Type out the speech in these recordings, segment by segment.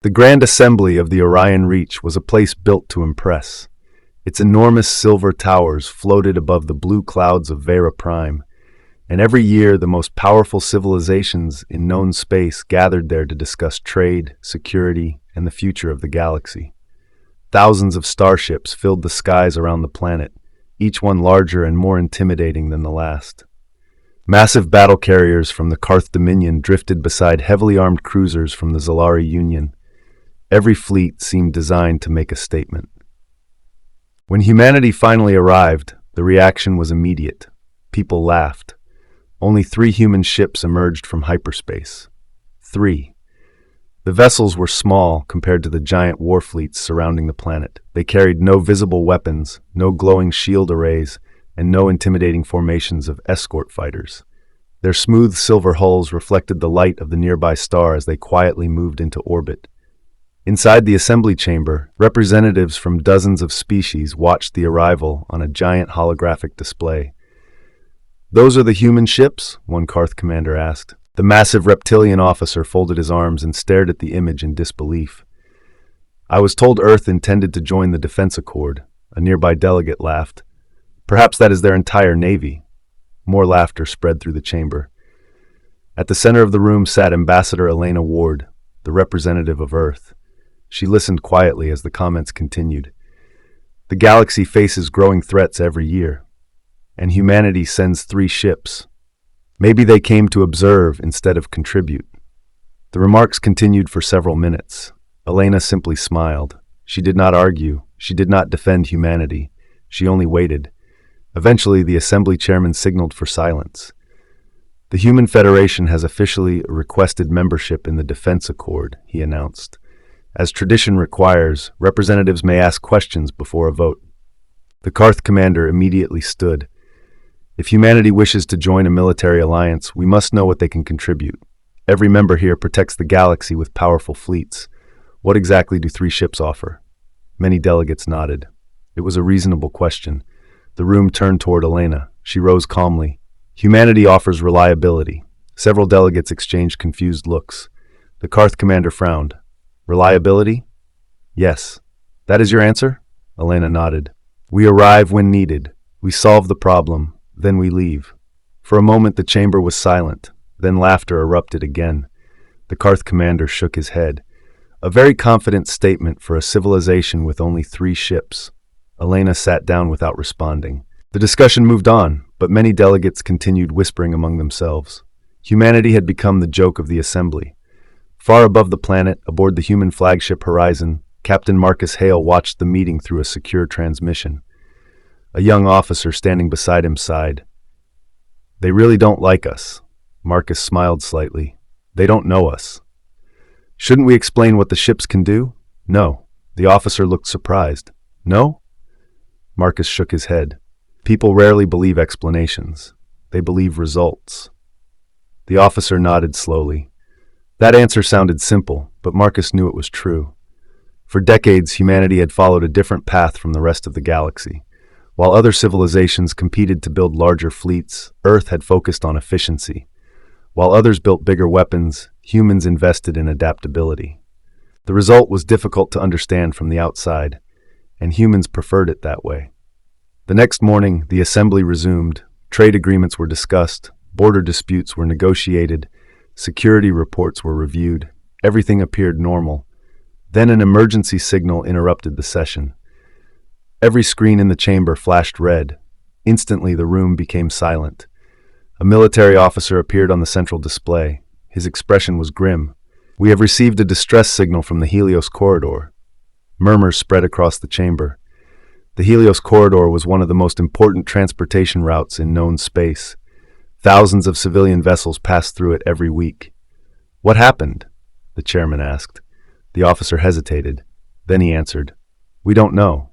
The Grand Assembly of the Orion Reach was a place built to impress. Its enormous silver towers floated above the blue clouds of Vera Prime, and every year the most powerful civilizations in known space gathered there to discuss trade, security, and the future of the galaxy. Thousands of starships filled the skies around the planet, each one larger and more intimidating than the last. Massive battle carriers from the Karth Dominion drifted beside heavily armed cruisers from the Zalari Union. Every fleet seemed designed to make a statement. When humanity finally arrived, the reaction was immediate. People laughed. Only 3 human ships emerged from hyperspace. 3. The vessels were small compared to the giant war fleets surrounding the planet. They carried no visible weapons, no glowing shield arrays, and no intimidating formations of escort fighters. Their smooth silver hulls reflected the light of the nearby star as they quietly moved into orbit. Inside the assembly chamber, representatives from dozens of species watched the arrival on a giant holographic display. "Those are the human ships?" one Karth commander asked. The massive reptilian officer folded his arms and stared at the image in disbelief. "I was told Earth intended to join the Defense Accord," a nearby delegate laughed. "Perhaps that is their entire navy." More laughter spread through the chamber. At the center of the room sat Ambassador Elena Ward, the representative of Earth. She listened quietly as the comments continued. "The galaxy faces growing threats every year, and humanity sends 3 ships. Maybe they came to observe instead of contribute." The remarks continued for several minutes. Elena simply smiled. She did not argue. She did not defend humanity. She only waited. Eventually, the assembly chairman signaled for silence. "The Human Federation has officially requested membership in the Defense Accord," he announced. "As tradition requires, representatives may ask questions before a vote." The Karth commander immediately stood. "If humanity wishes to join a military alliance, we must know what they can contribute. Every member here protects the galaxy with powerful fleets. What exactly do 3 ships offer?" Many delegates nodded. It was a reasonable question. The room turned toward Elena. She rose calmly. "Humanity offers reliability." Several delegates exchanged confused looks. The Karth commander frowned. "Reliability?" "Yes." "That is your answer?" Elena nodded. "We arrive when needed. We solve the problem. Then we leave." For a moment the chamber was silent. Then laughter erupted again. The Karth commander shook his head. "A very confident statement for a civilization with only 3 ships." Elena sat down without responding. The discussion moved on, but many delegates continued whispering among themselves. Humanity had become the joke of the assembly. Far above the planet, aboard the human flagship Horizon, Captain Marcus Hale watched the meeting through a secure transmission. A young officer standing beside him sighed. "They really don't like us." Marcus smiled slightly. "They don't know us." "Shouldn't we explain what the ships can do?" "No." The officer looked surprised. "No?" Marcus shook his head. "People rarely believe explanations. They believe results." The officer nodded slowly. That answer sounded simple, but Marcus knew it was true. For decades, humanity had followed a different path from the rest of the galaxy. While other civilizations competed to build larger fleets, Earth had focused on efficiency. While others built bigger weapons, humans invested in adaptability. The result was difficult to understand from the outside, and humans preferred it that way. The next morning, the assembly resumed. Trade agreements were discussed, border disputes were negotiated, security reports were reviewed. Everything appeared normal. Then an emergency signal interrupted the session. Every screen in the chamber flashed red. Instantly, the room became silent. A military officer appeared on the central display. His expression was grim. "We have received a distress signal from the Helios Corridor." Murmurs spread across the chamber. The Helios Corridor was one of the most important transportation routes in known space. Thousands of civilian vessels passed through it every week. "What happened?" the chairman asked. The officer hesitated. Then he answered, "We don't know."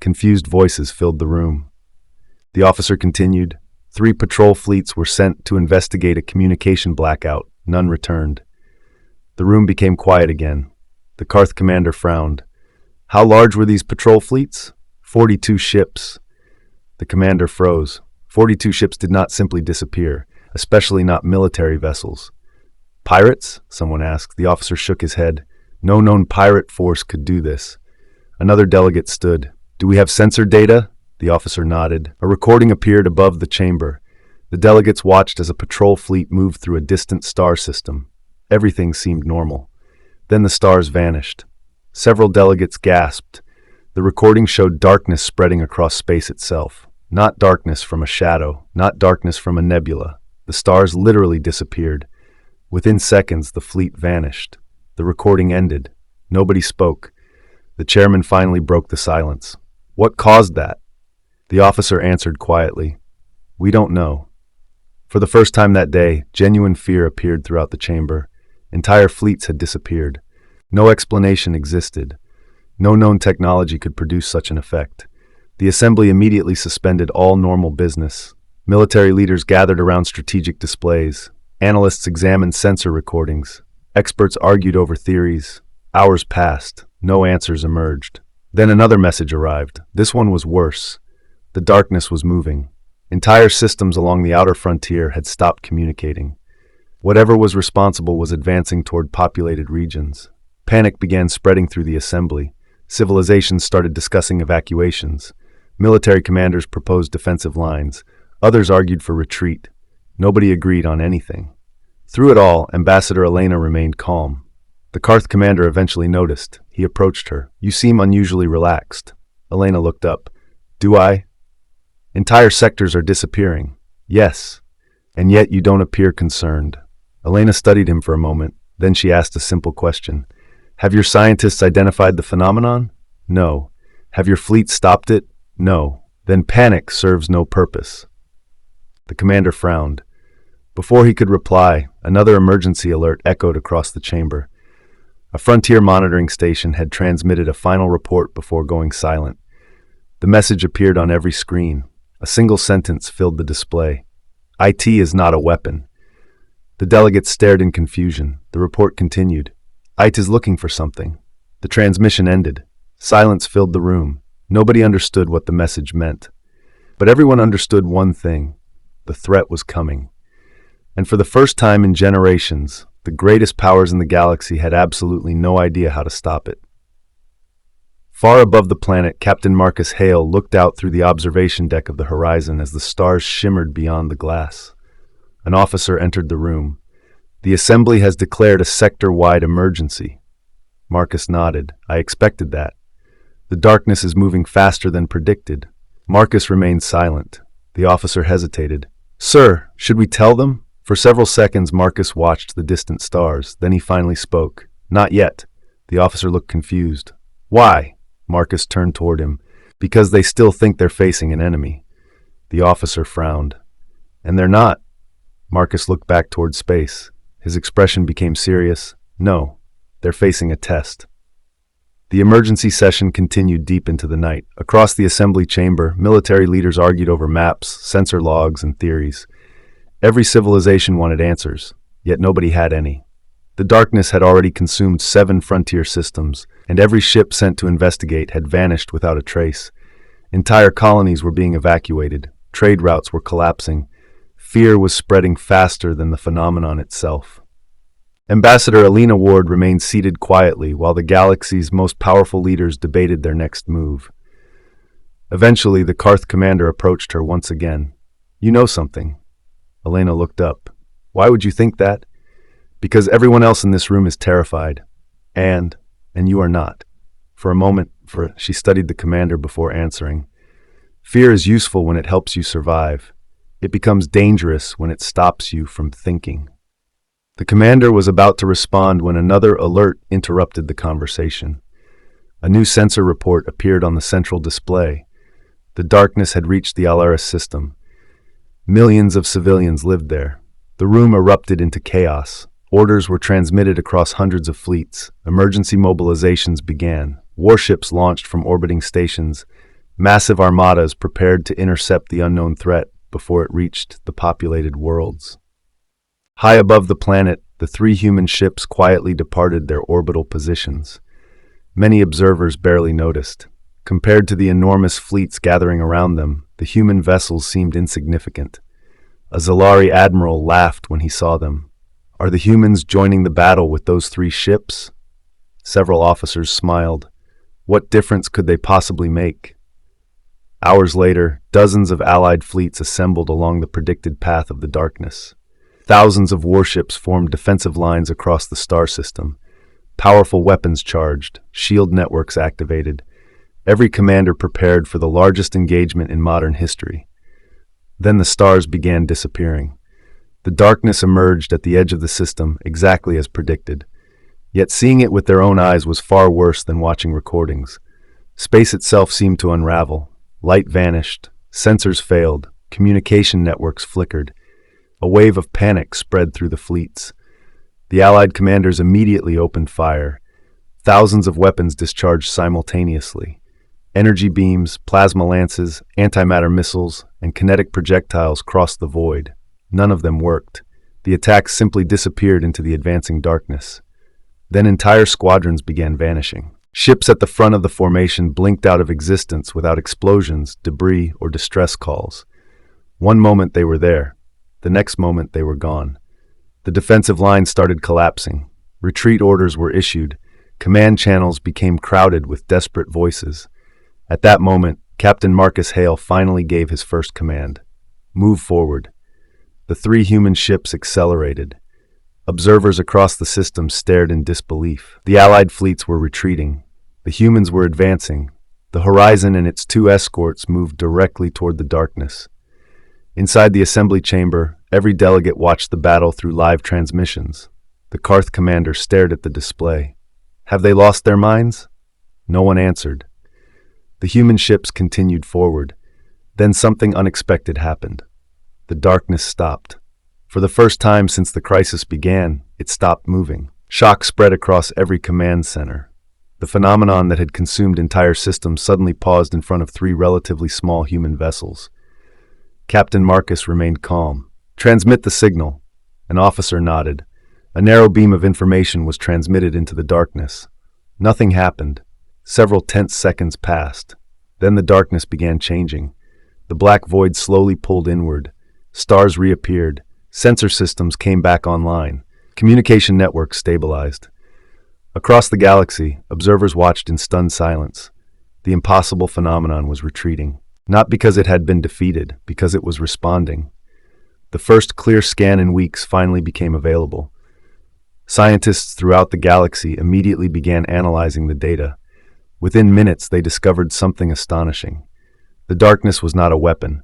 Confused voices filled the room. The officer continued, 3 patrol fleets were sent to investigate a communication blackout. None returned. The room became quiet again. The Karth commander frowned. "How large were these patrol fleets?" 42 ships. The commander froze. 42 ships did not simply disappear, especially not military vessels. "Pirates?" someone asked. The officer shook his head. No known pirate force could do this. Another delegate stood. Do we have sensor data? The officer nodded. A recording appeared above the chamber. The delegates watched as a patrol fleet moved through a distant star system. Everything seemed normal. Then the stars vanished. Several delegates gasped. The recording showed darkness spreading across space itself. Not darkness from a shadow, not darkness from a nebula. The stars literally disappeared. Within seconds, the fleet vanished. The recording ended. Nobody spoke. The chairman finally broke the silence. What caused that? The officer answered quietly. We don't know. For the first time that day, genuine fear appeared throughout the chamber. Entire fleets had disappeared. No explanation existed. No known technology could produce such an effect. The assembly immediately suspended all normal business. Military leaders gathered around strategic displays. Analysts examined sensor recordings. Experts argued over theories. Hours passed. No answers emerged. Then another message arrived. This one was worse. The darkness was moving. Entire systems along the outer frontier had stopped communicating. Whatever was responsible was advancing toward populated regions. Panic began spreading through the assembly. Civilizations started discussing evacuations. Military commanders proposed defensive lines. Others argued for retreat. Nobody agreed on anything. Through it all, Ambassador Elena remained calm. The Karth commander eventually noticed. He approached her. You seem unusually relaxed. Elena looked up. Do I? Entire sectors are disappearing. Yes. And yet you don't appear concerned. Elena studied him for a moment. Then she asked a simple question. Have your scientists identified the phenomenon? No. Have your fleet stopped it? No. Then panic serves no purpose. The commander frowned. Before he could reply, another emergency alert echoed across the chamber. A frontier monitoring station had transmitted a final report before going silent. The message appeared on every screen. A single sentence filled the display. IT is not a weapon. The delegates stared in confusion. The report continued. IT is looking for something. The transmission ended. Silence filled the room. Nobody understood what the message meant. But everyone understood one thing. The threat was coming. And for the first time in generations, the greatest powers in the galaxy had absolutely no idea how to stop it. Far above the planet, Captain Marcus Hale looked out through the observation deck of the horizon as the stars shimmered beyond the glass. An officer entered the room. The assembly has declared a sector-wide emergency. Marcus nodded. I expected that. The darkness is moving faster than predicted. Marcus remained silent. The officer hesitated. Sir, should we tell them? For several seconds, Marcus watched the distant stars. Then he finally spoke. Not yet. The officer looked confused. Why? Marcus turned toward him. Because they still think they're facing an enemy. The officer frowned. And they're not. Marcus looked back toward space. His expression became serious. No, they're facing a test. The emergency session continued deep into the night. Across the assembly chamber, military leaders argued over maps, sensor logs, and theories. Every civilization wanted answers, yet nobody had any. The darkness had already consumed 7 frontier systems, and every ship sent to investigate had vanished without a trace. Entire colonies were being evacuated. Trade routes were collapsing. Fear was spreading faster than the phenomenon itself. Ambassador Alina Ward remained seated quietly while the galaxy's most powerful leaders debated their next move. Eventually, the Karth commander approached her once again. You know something. Elena looked up. Why would you think that? Because everyone else in this room is terrified. And you are not. For a moment, she studied the commander before answering. Fear is useful when it helps you survive. It becomes dangerous when it stops you from thinking. The commander was about to respond when another alert interrupted the conversation. A new sensor report appeared on the central display. The darkness had reached the Alaris system. Millions of civilians lived there. The room erupted into chaos. Orders were transmitted across hundreds of fleets. Emergency mobilizations began. Warships launched from orbiting stations. Massive armadas prepared to intercept the unknown threat before it reached the populated worlds. High above the planet, the 3 human ships quietly departed their orbital positions. Many observers barely noticed. Compared to the enormous fleets gathering around them, the human vessels seemed insignificant. A Zalari admiral laughed when he saw them. Are the humans joining the battle with those 3 ships? Several officers smiled. What difference could they possibly make? Hours later, dozens of Allied fleets assembled along the predicted path of the darkness. Thousands of warships formed defensive lines across the star system. Powerful weapons charged, shield networks activated. Every commander prepared for the largest engagement in modern history. Then the stars began disappearing. The darkness emerged at the edge of the system, exactly as predicted. Yet seeing it with their own eyes was far worse than watching recordings. Space itself seemed to unravel. Light vanished, sensors failed, communication networks flickered. A wave of panic spread through the fleets. The Allied commanders immediately opened fire. Thousands of weapons discharged simultaneously. Energy beams, plasma lances, antimatter missiles, and kinetic projectiles crossed the void. None of them worked. The attacks simply disappeared into the advancing darkness. Then entire squadrons began vanishing. Ships at the front of the formation blinked out of existence without explosions, debris, or distress calls. One moment they were there. The next moment they were gone. The defensive lines started collapsing. Retreat orders were issued. Command channels became crowded with desperate voices. At that moment, Captain Marcus Hale finally gave his first command. Move forward. The 3 human ships accelerated. Observers across the system stared in disbelief. The Allied fleets were retreating. The humans were advancing. The Horizon and its 2 escorts moved directly toward the darkness. Inside the assembly chamber, every delegate watched the battle through live transmissions. The Karth commander stared at the display. Have they lost their minds? No one answered. The human ships continued forward. Then something unexpected happened. The darkness stopped. For the first time since the crisis began, it stopped moving. Shock spread across every command center. The phenomenon that had consumed entire systems suddenly paused in front of 3 relatively small human vessels. Captain Marcus remained calm. Transmit the signal. An officer nodded. A narrow beam of information was transmitted into the darkness. Nothing happened. Several tense seconds passed. Then the darkness began changing. The black void slowly pulled inward. Stars reappeared. Sensor systems came back online. Communication networks stabilized. Across the galaxy, observers watched in stunned silence. The impossible phenomenon was retreating. Not because it had been defeated, because it was responding. The first clear scan in weeks finally became available. Scientists throughout the galaxy immediately began analyzing the data. Within minutes, they discovered something astonishing. The darkness was not a weapon.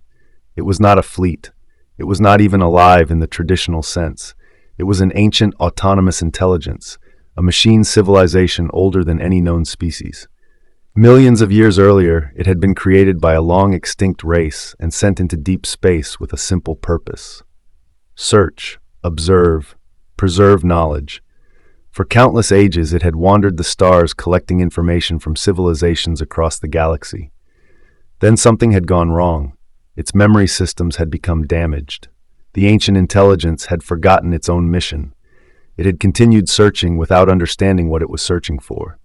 It was not a fleet. It was not even alive in the traditional sense. It was an ancient, autonomous intelligence, a machine civilization older than any known species. Millions of years earlier, it had been created by a long-extinct race and sent into deep space with a simple purpose. Search, observe, preserve knowledge. For countless ages, it had wandered the stars collecting information from civilizations across the galaxy. Then something had gone wrong. Its memory systems had become damaged. The ancient intelligence had forgotten its own mission. It had continued searching without understanding what it was searching for.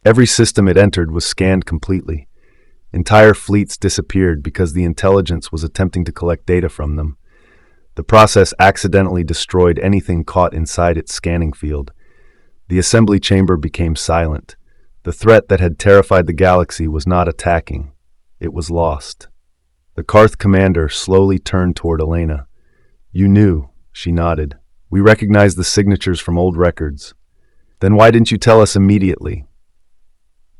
Every system it entered was scanned completely. Entire fleets disappeared because the intelligence was attempting to collect data from them. The process accidentally destroyed anything caught inside its scanning field. The assembly chamber became silent. The threat that had terrified the galaxy was not attacking. It was lost. The Karth commander slowly turned toward Elena. You knew, she nodded. We recognized the signatures from old records. Then why didn't you tell us immediately?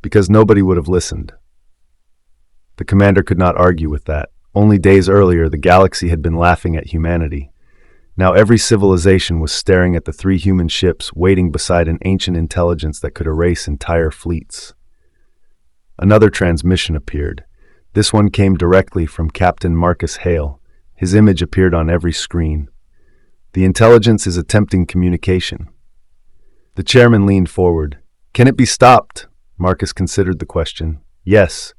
Because nobody would have listened. The commander could not argue with that. Only days earlier, the galaxy had been laughing at humanity. Now every civilization was staring at the 3 human ships waiting beside an ancient intelligence that could erase entire fleets. Another transmission appeared. This one came directly from Captain Marcus Hale. His image appeared on every screen. The intelligence is attempting communication. The chairman leaned forward. Can it be stopped? Marcus considered the question. Yes.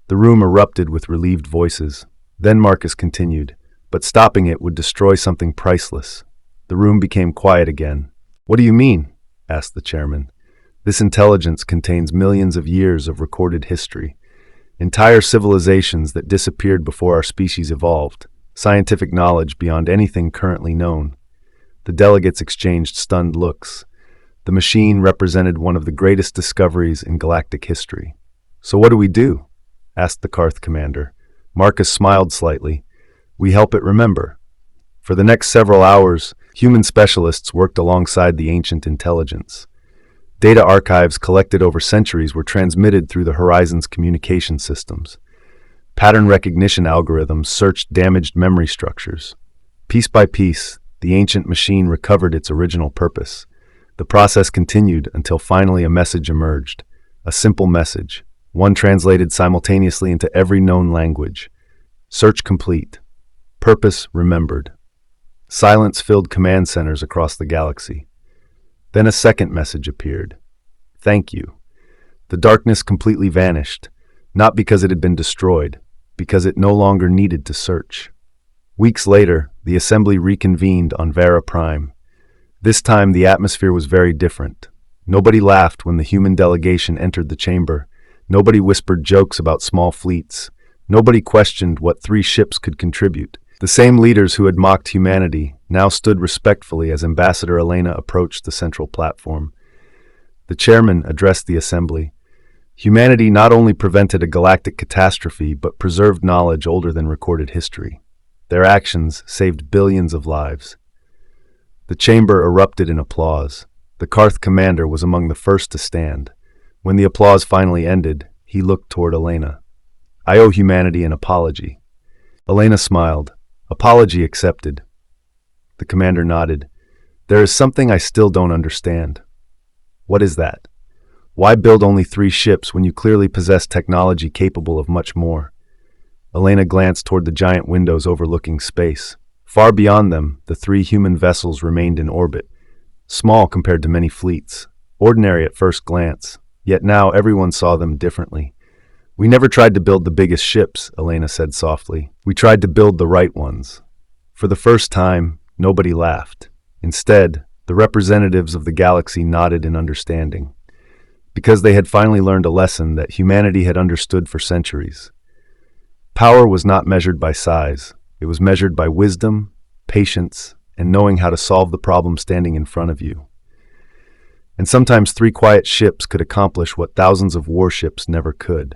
The room erupted with relieved voices. Then Marcus continued. But stopping it would destroy something priceless. The room became quiet again. What do you mean? Asked the chairman. This intelligence contains millions of years of recorded history. Entire civilizations that disappeared before our species evolved. Scientific knowledge beyond anything currently known. The delegates exchanged stunned looks. The machine represented one of the greatest discoveries in galactic history. "So what do we do?" asked the Karth commander. Marcus smiled slightly. "We help it remember." For the next several hours, human specialists worked alongside the ancient intelligence. Data archives collected over centuries were transmitted through the Horizon's communication systems. Pattern recognition algorithms searched damaged memory structures. Piece by piece, the ancient machine recovered its original purpose. The process continued until finally a message emerged. A simple message, one translated simultaneously into every known language. Search complete. Purpose remembered. Silence filled command centers across the galaxy. Then a second message appeared. "Thank you." The darkness completely vanished, not because it had been destroyed, because it no longer needed to search. Weeks later, the assembly reconvened on Vera Prime. This time the atmosphere was very different. Nobody laughed when the human delegation entered the chamber. Nobody whispered jokes about small fleets. Nobody questioned what 3 ships could contribute. The same leaders who had mocked humanity now stood respectfully as Ambassador Elena approached the central platform. The chairman addressed the assembly. Humanity not only prevented a galactic catastrophe, but preserved knowledge older than recorded history. Their actions saved billions of lives. The chamber erupted in applause. The Karth commander was among the first to stand. When the applause finally ended, he looked toward Elena. "I owe humanity an apology." Elena smiled. "Apology accepted." The commander nodded. "There is something I still don't understand." "What is that?" "Why build only 3 ships when you clearly possess technology capable of much more?" Elena glanced toward the giant windows overlooking space. Far beyond them, the 3 human vessels remained in orbit, small compared to many fleets, ordinary at first glance, yet now everyone saw them differently. "We never tried to build the biggest ships," Elena said softly. "We tried to build the right ones." For the first time, nobody laughed. Instead, the representatives of the galaxy nodded in understanding, because they had finally learned a lesson that humanity had understood for centuries. Power was not measured by size. It was measured by wisdom, patience, and knowing how to solve the problem standing in front of you. And sometimes 3 quiet ships could accomplish what thousands of warships never could.